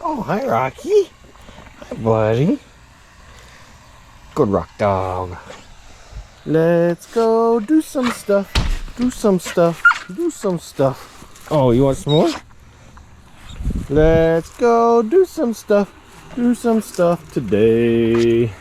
Oh, hi, Rocky. Hi, buddy. Good rock dog. Let's go do some stuff. Do some stuff. Do some stuff. Oh, you want some more? Let's go do some stuff. Do some stuff today.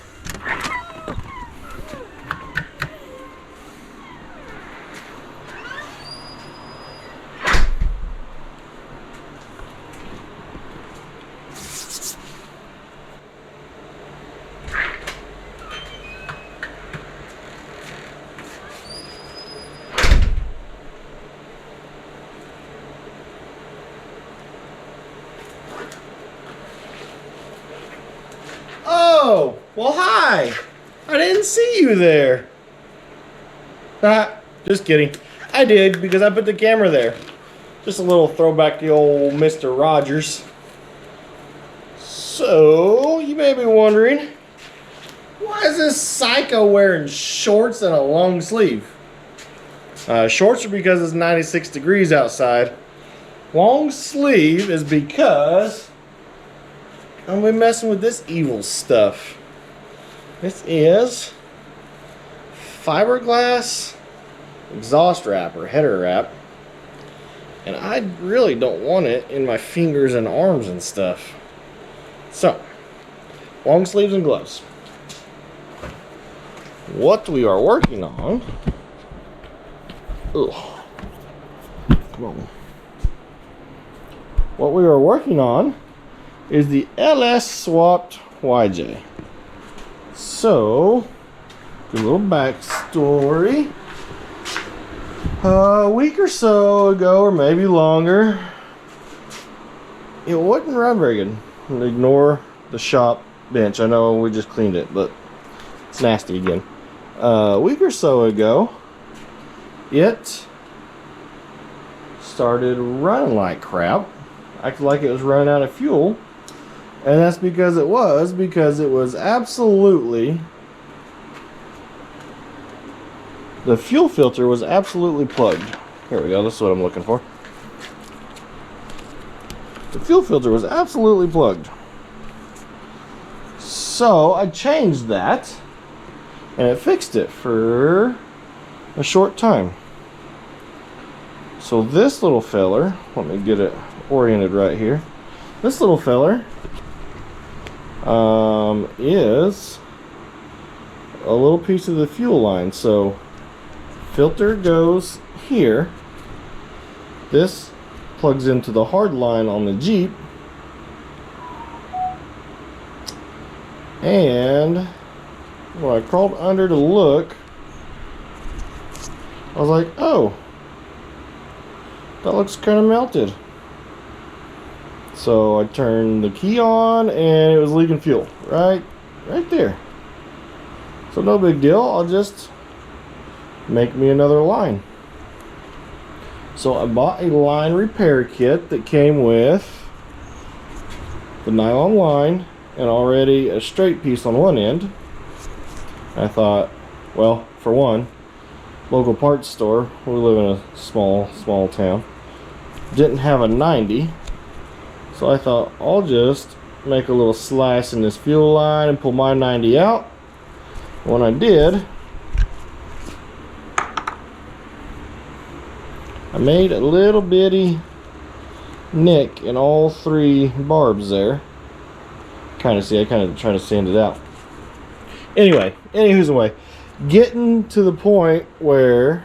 Oh, well, hi. I didn't see you there. Just kidding. I did because I put the camera there. Just a little throwback to old Mr. Rogers. So, you may be wondering, why is this psycho wearing shorts and a long sleeve? Shorts are because it's 96 degrees outside. Long sleeve is because I'm gonna be messing with this evil stuff. This is fiberglass exhaust wrap or header wrap. And I really don't want it in my fingers and arms and stuff. So, long sleeves and gloves. What we are working on. Ugh. Come on. What we are working on is the LS Swapped YJ. So, a little backstory. A week or so ago, or maybe longer, it wouldn't run very good. Ignore the shop bench. I know we just cleaned it, but it's nasty again. A week or so ago, it started running like crap. Acted like it was running out of fuel. And that's because it was absolutely, the fuel filter was absolutely plugged. Here we go, this is what I'm looking for. The fuel filter was absolutely plugged. So I changed that, and it fixed it for a short time. So this little feller, let me get it oriented right here. This little feller is a little piece of the fuel line. So filter goes here. This plugs into the hard line on the Jeep, and when I crawled under to look, I was like, oh, that looks kind of melted. So I turned the key on and it was leaking fuel right there. So no big deal, I'll just make me another line. So I bought a line repair kit that came with the nylon line and already a straight piece on one end. I thought, well, for one, local parts store, we live in a small town, didn't have a 90. So I thought, I'll just make a little slice in this fuel line and pull my 90 out. When I did, I made a little bitty nick in all three barbs there. I kind of try to sand it out. Anyway, anywho's the way. Getting to the point where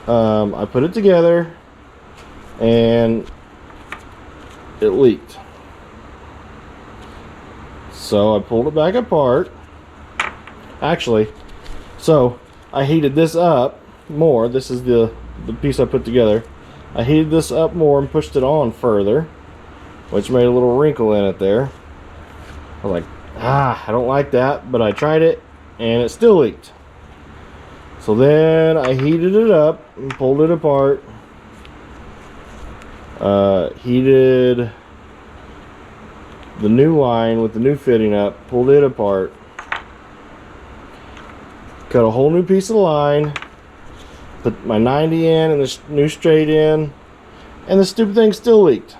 I put it together and it leaked. So I pulled it back apart. Actually, so I heated this up more. This is the piece I put together. I heated this up more and pushed it on further, which made a little wrinkle in it there. I was like, I don't like that, but I tried it and it still leaked. So then I heated it up and pulled it apart. Heated the new line with the new fitting up, pulled it apart, cut a whole new piece of line, put my 90 in and the new straight in, and the stupid thing still leaked.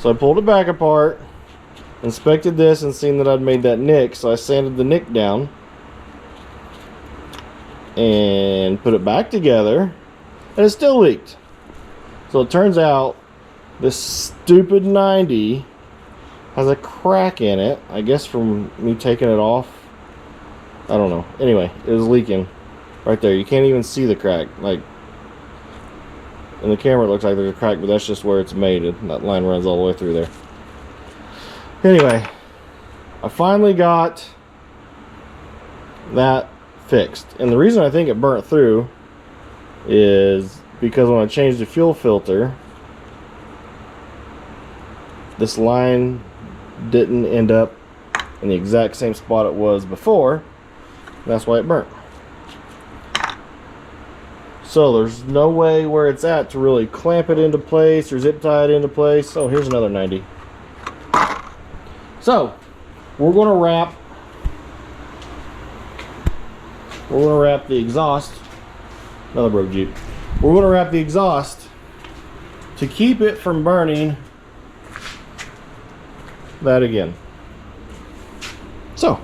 So I pulled it back apart, inspected this, and seen that I'd made that nick, so I sanded the nick down and put it back together, and it still leaked. So it turns out this stupid 90 has a crack in it, I guess from me taking it off. I don't know. Anyway, it was leaking right there. You can't even see the crack. Like, in the camera it looks like there's a crack, but that's just where it's made. That line runs all the way through there. Anyway, I finally got that fixed. And the reason I think it burnt through is because when I changed the fuel filter, this line didn't end up in the exact same spot it was before. That's why it burnt. So there's no way where it's at to really clamp it into place or zip tie it into place. Oh, here's another 90. So we're going to wrap the exhaust. Another broke Jeep. We're going to wrap the exhaust to keep it from burning that again. So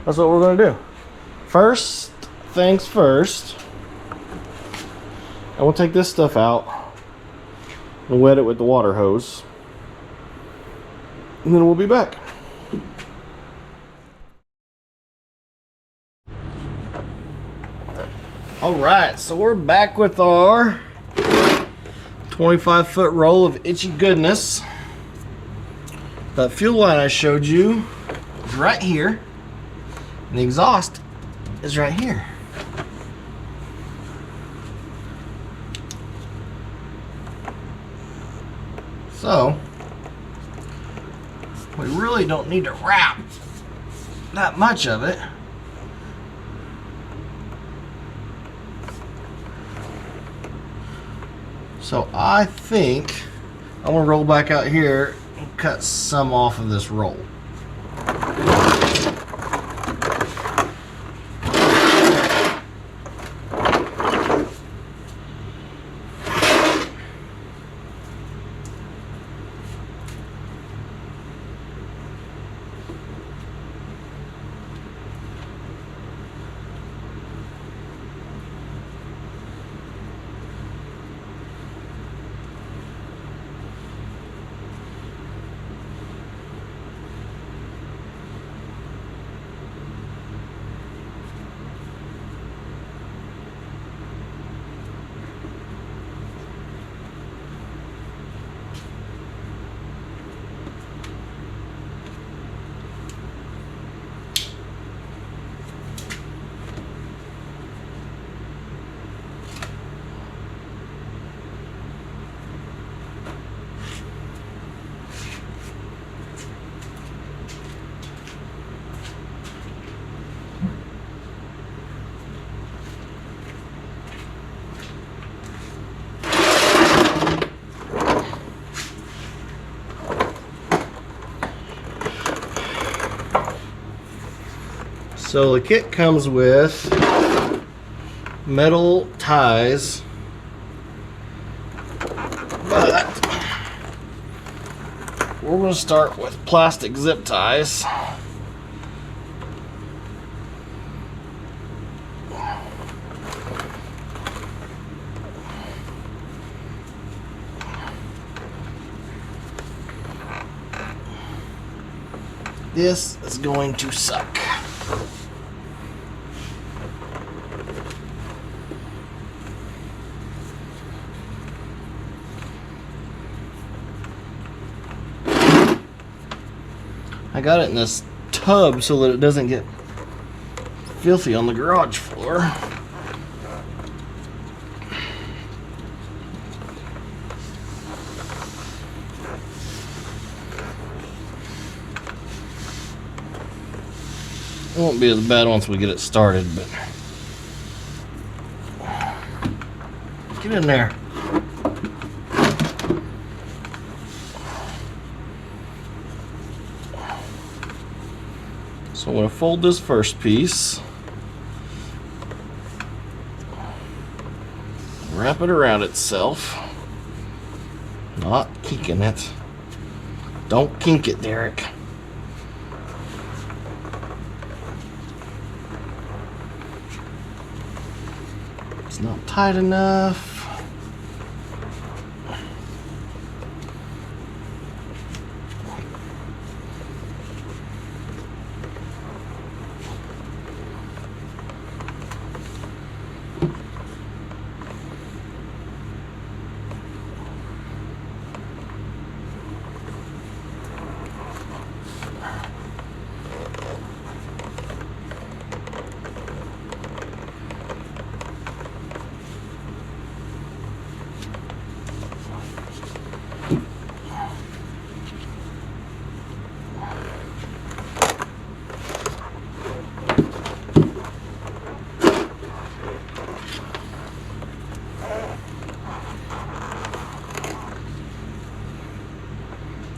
that's what we're going to do. First things first, I will take this stuff out and wet it with the water hose, and then we'll be back. Alright, so we're back with our 25-foot roll of itchy goodness. That fuel line I showed you is right here, and the exhaust is right here. So we really don't need to wrap that much of it. So I think I'm gonna roll back out here and cut some off of this roll. So the kit comes with metal ties, but we're going to start with plastic zip ties. This is going to suck. I got it in this tub so that it doesn't get filthy on the garage floor. It won't be as bad once we get it started, but get in there. So I'm going to fold this first piece, wrap it around itself, not kicking it. Don't kink it, Derek. It's not tight enough.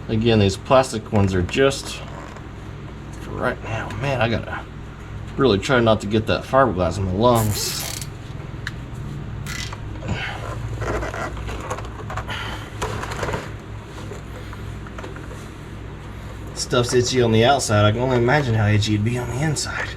Again, these plastic ones are just for right now. Man, I gotta really try not to get that fiberglass in my lungs. Stuff's itchy on the outside. I can only imagine how itchy it'd be on the inside.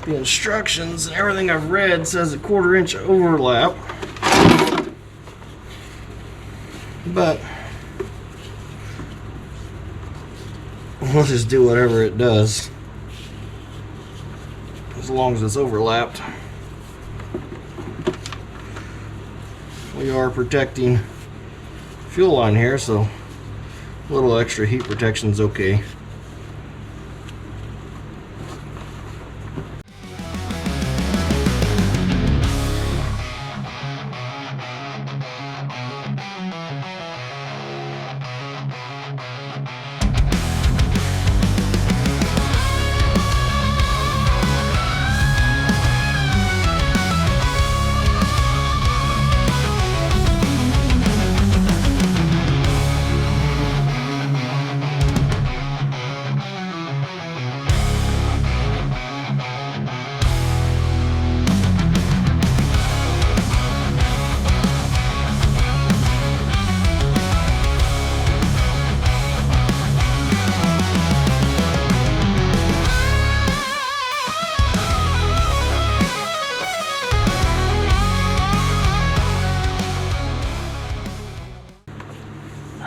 The instructions and everything I've read says a 1/4 inch overlap, but we'll just do whatever it does as long as it's overlapped. We are protecting fuel line here, so a little extra heat protection is okay.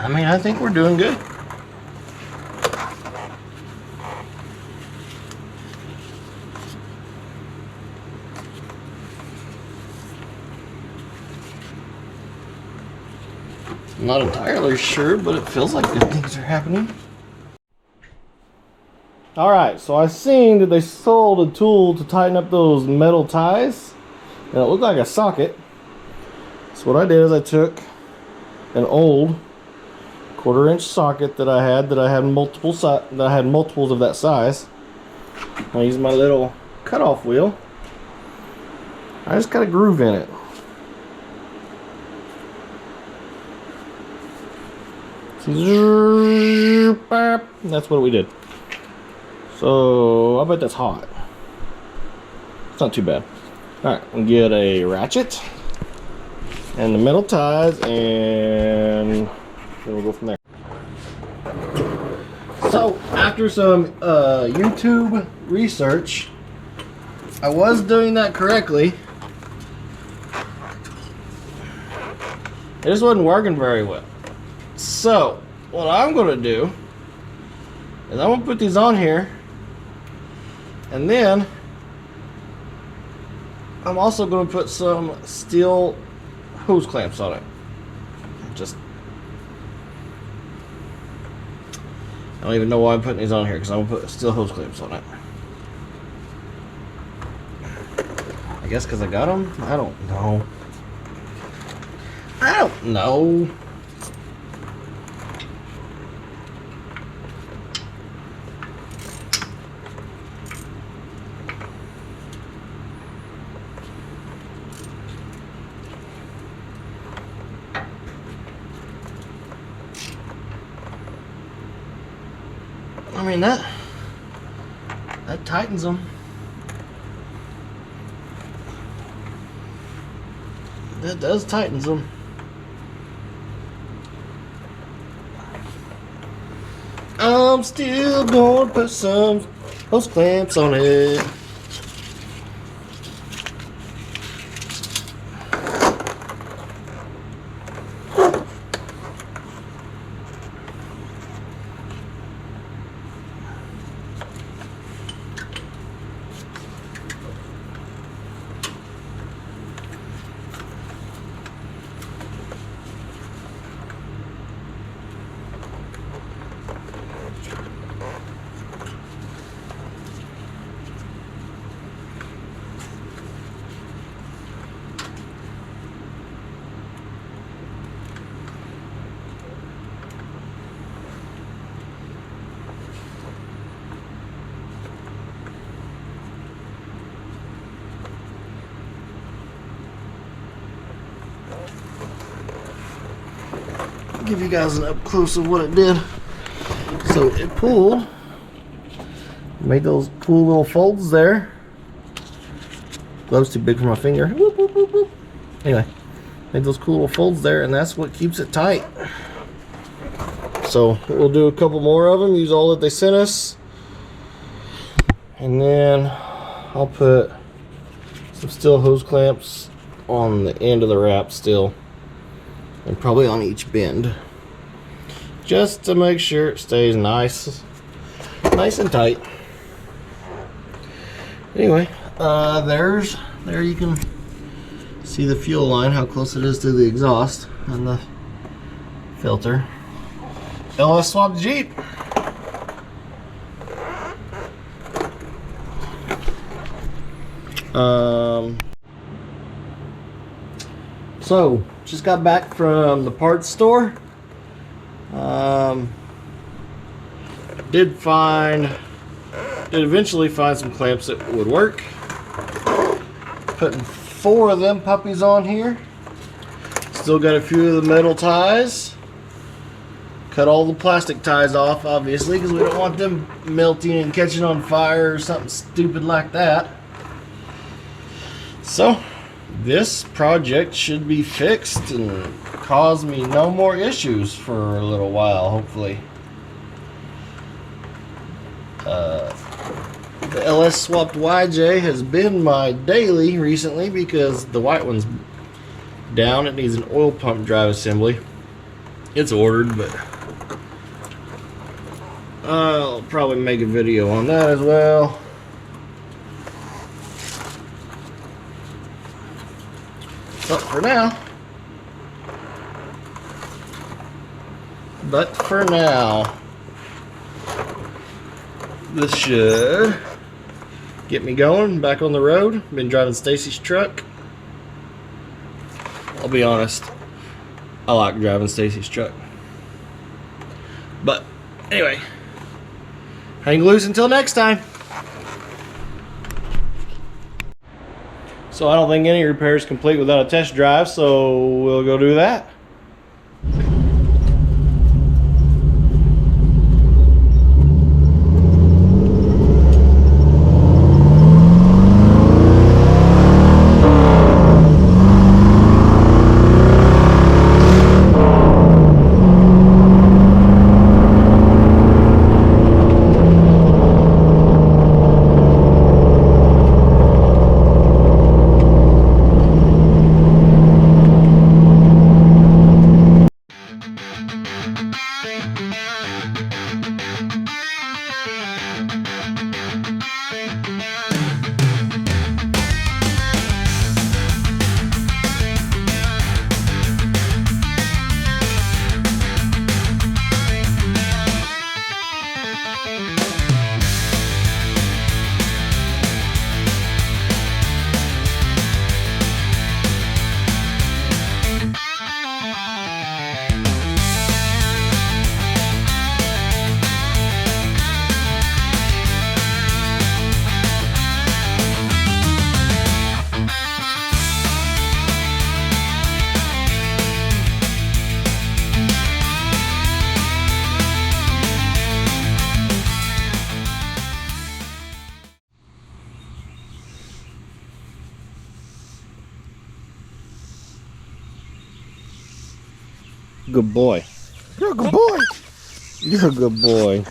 I mean, I think we're doing good. I'm not entirely sure, but it feels like good things are happening. Alright, so I seen that they sold a tool to tighten up those metal ties, and it looked like a socket. So what I did is I took an old 1/4 inch socket that I had multiples of that size. I used my little cutoff wheel. I just got a groove in it. That's what we did. So I bet that's hot. It's not too bad. Alright, we'll get a ratchet and the metal ties, and then we'll go from there. So after some YouTube research, I was doing that correctly. It just wasn't working very well. So what I'm going to do is I'm going to put these on here, and then I'm also going to put some steel hose clamps on it. Just I don't even know why I'm putting these on here because I'm going to put steel hose clamps on it. I guess because I got them? I don't know. I don't know. I mean, that tightens them. That does tightens them. I'm still gonna put some hose clamps on it. Give you guys an up close of what it did. So it pulled, made those cool little folds there. Glove's too big for my finger. Whoop, whoop, whoop, whoop. Anyway, made those cool little folds there, and that's what keeps it tight. So we'll do a couple more of them, use all that they sent us, and then I'll put some steel hose clamps on the end of the wrap still, and probably on each bend, just to make sure it stays nice and tight. Anyway, there you can see the fuel line, how close it is to the exhaust and the filter. LS Swapped Jeep. So just got back from the parts store. Did eventually find some clamps that would work. Putting 4 of them puppies on here. Still got a few of the metal ties. Cut all the plastic ties off, obviously, because we don't want them melting and catching on fire or something stupid like that. So this project should be fixed and cause me no more issues for a little while, hopefully. The LS Swapped YJ has been my daily recently because the white one's down. It needs an oil pump drive assembly. It's ordered, but I'll probably make a video on that as well. But for now, this should get me going back on the road. Been driving Stacy's truck. I'll be honest, I like driving Stacy's truck. But anyway, hang loose until next time. So I don't think any repair is complete without a test drive, so we'll go do that. Good boy. You're a good boy. You're a good boy.